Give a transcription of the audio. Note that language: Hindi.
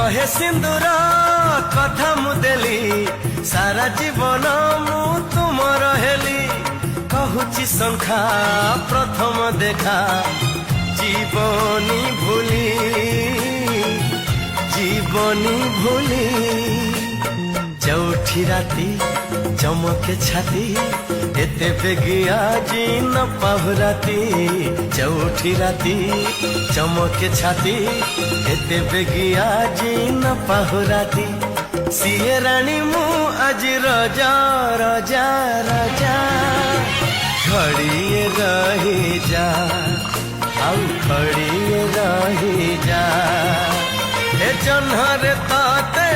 शहे सिंदूर कथा मुदेली सारा जीवन मु तुमर हेली कहूची संखा प्रथम देखा जीवनी भूली चौठी राती चमके छाती एते बेगिया जी न पाहुराती चौठी राती चमके छाती एते बेगिया जी न पाहुराती सिए रानी मु आज रजा रजा रजा खड़िए रही जा आउ खड़िए रही जा ए जन्हरे ताते